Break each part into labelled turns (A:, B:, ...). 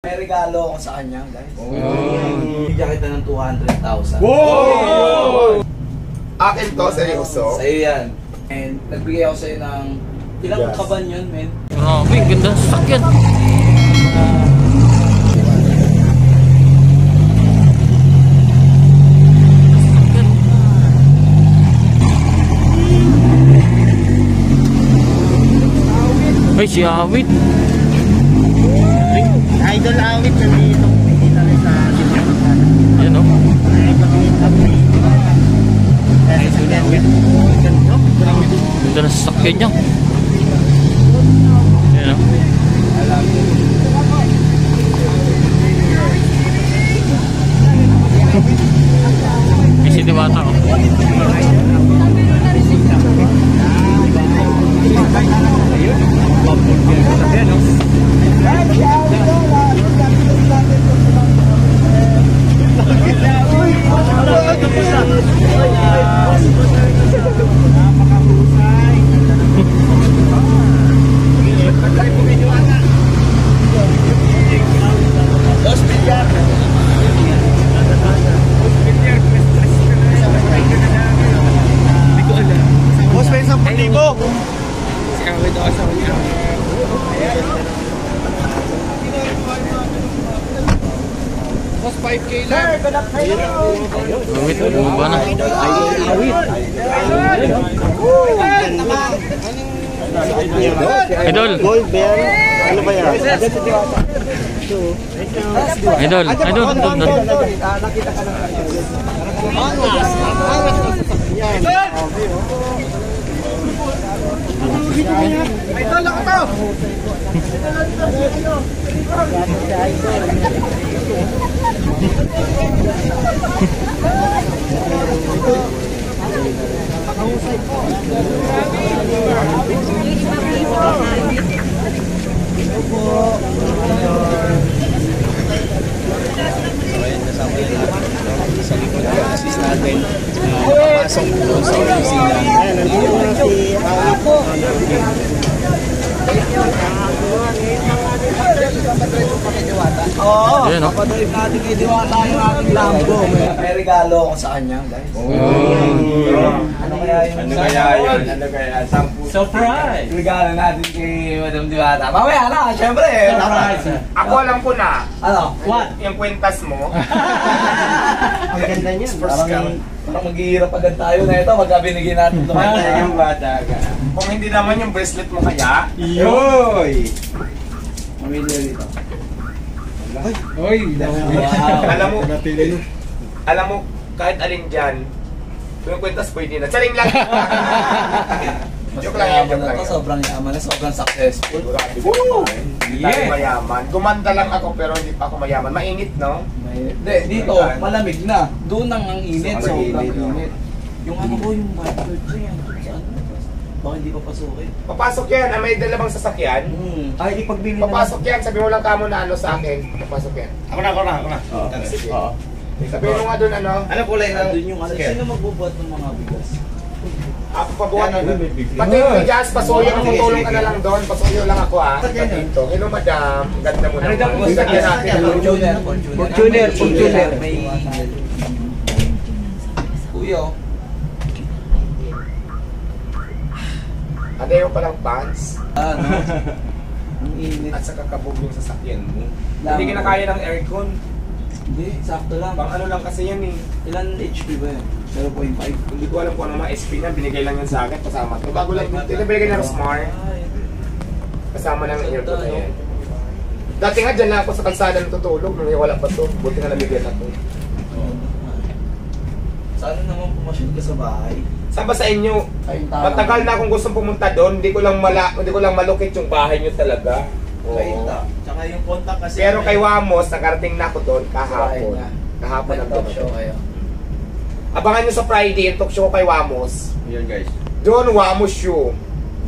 A: May regalo ako sa kanya, guys. Bigyan kita ng 200,000.
B: Wow! Akin to, seryoso?
A: Sa'yo yan. And nagbigay ako sa'yo ng... Ilang kaban yun, men?
C: Grabe, ganda ng sakyan. Ay, si Awit.
D: Idol Awit nandito. Hindi na rin sa Sinukutan.
C: Yan o. Ganda ng sakyan niya. Yan o. May si Diwata o.
D: Boss, may 10,000.
B: Boss, 5K lang.
C: Awit, bumaba na. Idol.
D: Gold bear. Ano ba yan?
C: Idol. Idol.
A: Nakita ka lang.
B: May talak to!
A: Sa likod ng assist natin, papasok doon sa opisina.
D: Ayan, nandito na si Awit.
A: Oo,
C: Ayan, no?
A: papadrive natin kay Diwata yung aking Lambo. May regalo ako sa kanya, guys. Ano kaya yun?
B: Ano kaya yun? Ano kaya? 10.
A: Surprise! Regalo natin kay Madam Diwata. Mamaya na, syempre. Surprise!
B: Ako alam ko na.
A: Ano? What?
B: Yung kwentas mo.
D: Ang ganda niya.
A: Parang maghihirap agad tayo na ito pagka binigyan natin ito.
B: Yung bata ka. Kung hindi naman yung bracelet mo kaya. Yoy!
A: Pamilya dito.
B: Oy!
A: Wow.
B: Alam mo, kahit alin dyan, yung kwentas pwede na. Saling lang. Joke lang yun, joke lang yun.
A: Sobrang yaman na, sobrang successful.
B: Woo! Hindi tayo mayaman. Gumanda lang ako pero hindi pa ako mayaman. Mainit, no?
A: Hindi, dito, malamig na. Doon ang init, sobrang init. Yung ano ko, yung backyard ko yan. Saan? Baka hindi pa pasukin.
B: Papasok yan. May dalawang sasakyan.
D: Ay, ipagbili na.
B: Papasok yan. Sabi mo lang kamo na ano sa akin. Papasok yan.
D: Ako na.
B: Sige. Sabi mo nga doon ano.
D: Ano kulay na?
A: Doon yung ano, sino magbubuhat ng mga bigas?
B: Ako pabuhat. Pati yung bigas, pasuyo. Tutulong ka na lang doon. Pasuyo lang ako ah. Dito. Hello madam. Ganda mo naman. Ganda natin.
A: Fortuner. May... Kuya, oh.
B: Adayo palang pants.
A: Ano? Ang init.
B: At saka kabog yung sasakyan mo.
A: Lang.
B: Hindi kinakaya ng aircon.
A: Hindi, sakto lang.
B: Pang ano lang kasi yan eh.
A: Ilan HP ba yan? 0.5.
B: Hindi ko alam kung ano mga SP na. Binigay lang yan sa akin. Kasama to. Bago lang. Ito binigay ng Smart. Kasama ng aircon na yan. Dati nga dyan lang ako sa kalsada natutulog. Nung wala pa to. Buti nga namigyan na to.
A: Sana naman pumasyal ka sa bahay.
B: Saan ba sa inyo?
A: Ayun,
B: Matagal na akong gustong pumunta doon. Hindi ko lang malukit yung bahay nyo talaga.
A: Kainta. Tsaka yung contact kasi.
B: Pero kay Wamos, nakarating na ako doon kahapon. Kahapon ang
A: Nag-talk show kayo.
B: Abangan nyo sa Friday, yung talk show kay Wamos.
D: Yan guys.
B: Doon, Wamos show.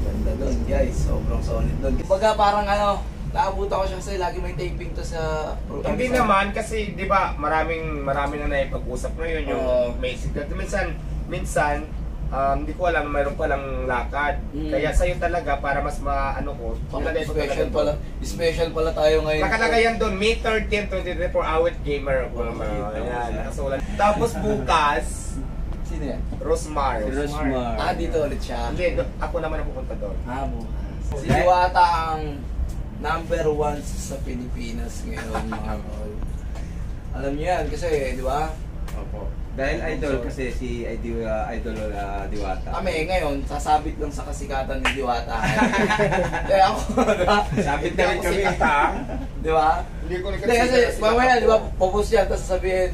A: Ganda doon guys, sobrang solid doon. Kumbaga parang ano, naabutan ko siya kasi lagi may taping to sa...
B: Hindi naman kasi 'di ba, marami na naipag-usap ngayon yung may secret. Minsan Hindi ko alam, mayroon palang lakad. Kaya sa'yo talaga, para mas maano ko, nilagay ko talaga
A: Special pala. Special pala tayo ngayon.
B: nakalagay yan doon, May 13, 2024, awit gamer ako naman. Ayan, nakasulat. Tapos bukas,
A: Sino yan?
B: Rosmar.
A: Si Rosmar. Dito ulit siya.
B: Hindi, ako naman ang pupunta doon.
A: Si Diwata ang number 1 sa Pilipinas ngayon, mga tol. Alam niyo yan kasi, di ba?
E: Opo. Dahil idol kasi si idol Diwata.
A: Kami ngayon, sasabit lang sa kasikatan ni Diwata. Kaya ako, di ba?
E: Sabit na rin
B: Hindi ako
E: kami.
B: sikat, ha?
A: Di ba?
B: Hindi ko
A: Hindi kasi, mamaya, di ba, popost yan, tapos sasabihin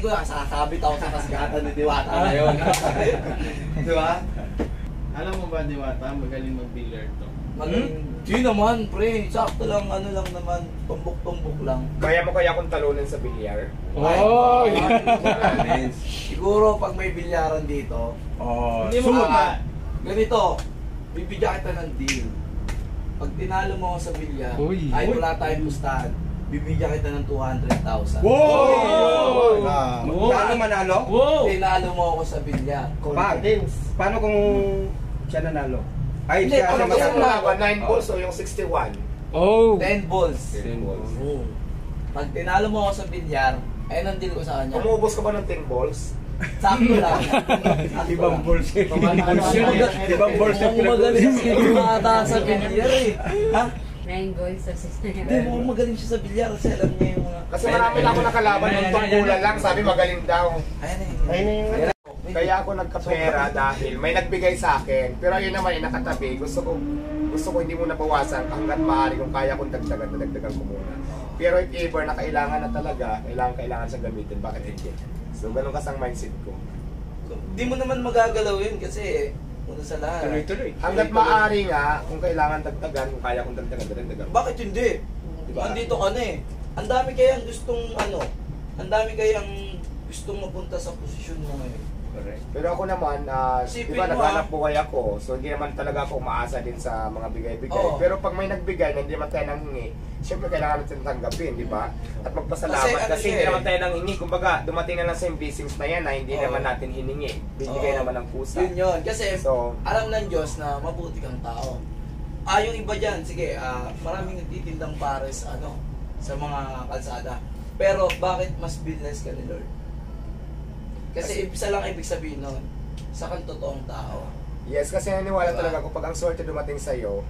A: ko lang, sasabit ako sa kasikatan ni Diwata ngayon. Di ba?
D: Alam mo ba, Diwata, magaling mag-billiard to?
A: Di naman, pre. Sakto lang, ano lang naman, tumbok-tumbok lang.
B: Kaya mo kaya akong talunin sa bilyar?
C: Oh!
A: Siguro, pag may bilyaran dito,
D: Hindi mo ba?
A: ganito, bibigyan kita ng deal. Pag tinalo mo ako sa bilyar,
C: Uy.
A: ay wala tayong pustahan, bibigyan kita ng 200,000.
E: Paano manalo?
A: Tinalo mo ako sa bilyar.
E: Paano kung siya nanalo? Ay,
A: Hindi,
E: siya
B: Ano
E: siya
B: ba yung
E: manalo.
B: mga 9 balls o yung 61?
C: Oh!
A: 10 balls.
E: 10 balls.
A: Oo. Pag tinalo mo ako sa bilyar, ayun ang deal ko sa kanya.
B: Umubos ka ba ng 10 balls?
A: Sakto lang.
E: Ibang balls.
A: Ibang balls yung magaling si Diwata sa bilyar eh. Ha?
F: 9 goals sa 6 na
A: Hindi mo magaling siya sa bilyar kasi alam niya yung mga...
B: Kasi marami na ako nakalaban ng tungkulan lang, sabi magaling daw.
A: Ayun.
B: Kaya ako nagkapera dahil may nagbigay sa akin. Pero ayun naman, nakatabi. Gusto ko hindi mo nabawasan hanggat maaari kung kaya kong dagdagan ko muna. Pero if ever na kailangan na talaga, kailangan siyang gamitin, bakit hindi? So ganun kasi ang mindset ko.
A: Di mo naman magagalaw yun kasi una sa lahat.
E: Tuloy-tuloy.
B: Hanggat maaari nga, kung kailangan dagdagan, kung kaya kong dagdagan.
A: Bakit hindi?
B: Diba?
A: Andito ka na eh. Ang dami kayang gustong mapunta sa posisyon mo ngayon.
E: Correct.
B: Pero ako naman, di
A: Sipin
B: ba
A: mo,
B: naghanap buhay ako, so hindi naman talaga ako umaasa din sa mga bigay-bigay.
A: Oo.
B: Pero pag may nagbigay na hindi naman tayo nanghingi, syempre kailangan natin tanggapin, di ba? At magpasalamat
A: Kasi ano
B: kasi
A: siya
B: hindi
A: eh.
B: naman tayo nanghingi. Kumbaga, dumating na lang sa yung blessings na yan na hindi
A: Oo.
B: naman natin hiningi. Binigay
A: Oo.
B: naman ng pusa.
A: Yun yun. Kasi
B: So,
A: alam ng Diyos na mabuti kang tao. Yung iba dyan, sige, maraming nagtitindang pares sa mga kalsada. Pero bakit mas blessed ka ni Lord? Kasi isa lang ibig sabihin nun, sa kang totoong tao.
B: yes, kasi naniwala
A: Diba?
B: talaga ko pag ang swerte dumating sa'yo,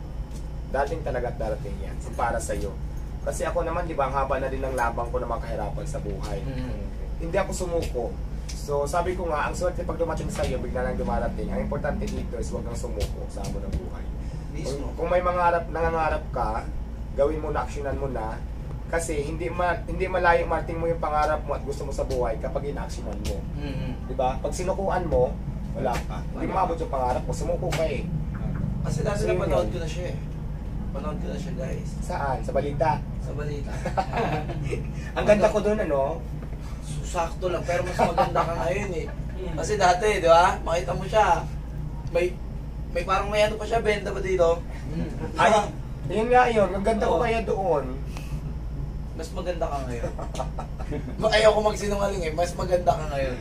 B: dating talaga at darating yan. So, para sa'yo. Kasi ako naman, di ba, ang haba na din ng labang ko na makahirapan sa buhay. Hindi ako sumuko. So, sabi ko nga, ang swerte pag dumating sa'yo, bigla lang dumarating. Ang importante dito is huwag kang sumuko sa amo ng buhay.
A: Mismo.
B: Kung may nangangarap ka, gawin mo na, actionan mo na. Kasi hindi malayo marting mo yung pangarap mo at gusto mo sa buhay kapag in-actionan mo. Diba? Pag sinukuan mo, wala ka. Hindi maabot yung pangarap mo, sumuko ka eh.
A: Kasi dati
B: So, yun
A: napanood
B: yun.
A: ko na siya eh. Panood ko na siya guys.
B: Saan? Sa balita.
A: Sa balita.
B: Ang ganda ko doon, ano?
A: Sakto lang, pero mas maganda ka ngayon eh. Kasi dati, di ba? Makita mo siya. May parang may ano pa siya, benta pa dito.
B: Ay, yun nga yun. Ang ganda ko
A: Oo.
B: kaya doon.
A: Mas maganda ka ngayon. Ayaw ko magsinungaling eh, mas maganda ka ngayon.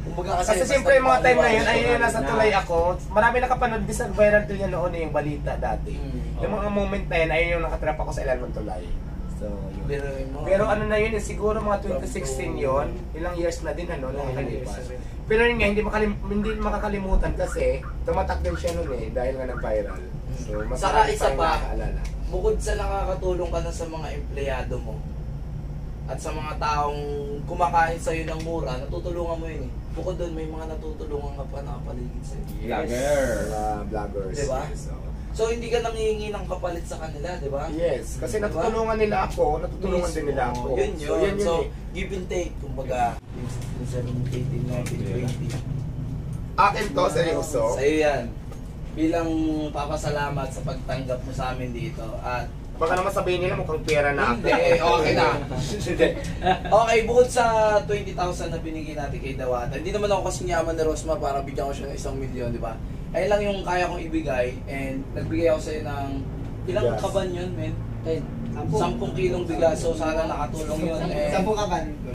A: Kumbaga
B: Kasi
A: basta
B: siyempre yung mga time na yun,
A: napakaliwanag
B: ayun
A: siya.
B: nasa tulay ako. Marami nakapanood din sa viral doon yan noon eh, yung balita dati. Yung mga moment na yun, ayun yung nakatrap ako sa Ilan Tulay. So, yun.
A: Biruin mo.
B: Pero ano na yun, siguro mga 2016 yun, ilang years na din ano, nakakalipas. Pero yun nga, hindi makakalimutan kasi tumatak din siya noon eh, dahil nga nag-viral. So, mas
A: Saka
B: marami
A: isa
B: tayong
A: pa,
B: nakakaalala.
A: bukod sa nakakatulong ka na sa mga empleyado mo at sa mga taong kumakain sa'yo ng mura, natutulungan mo yun eh. Bukod doon, may mga natutulungan ka pa nakapaligid sa'yo.
E: Vlogger.
B: Mga vloggers.
A: Diba?
B: Yes, so.
A: So hindi ka nangihingi ng kapalit sa kanila, di ba?
B: Yes, kasi
A: Diba?
B: natutulungan nila ako, natutulungan din nila ako.
A: Yun
B: So,
A: yun.
B: yun
A: So,
B: eh.
A: give and take, kumbaga, yung 17, 19, 20.
B: Akin to, seryoso.
A: Sa'yo yan. Bilang papasalamat sa pagtanggap mo sa amin dito. At
B: Baka naman sabihin nila mukhang pera na ako.
A: hindi, okay na. Okay, bukod sa 20,000 na binigay natin kay Dawata, hindi naman ako kasing yaman ni Rosmar para bigyan ko siya ng 1 milyon, di ba? Ayun lang yung kaya kong ibigay and nagbigay ako sa'yo ng ilang
B: Bigas.
A: kaban yun, men? 10 kilong bigas, so sana nakatulong yun.
D: 10 kaban.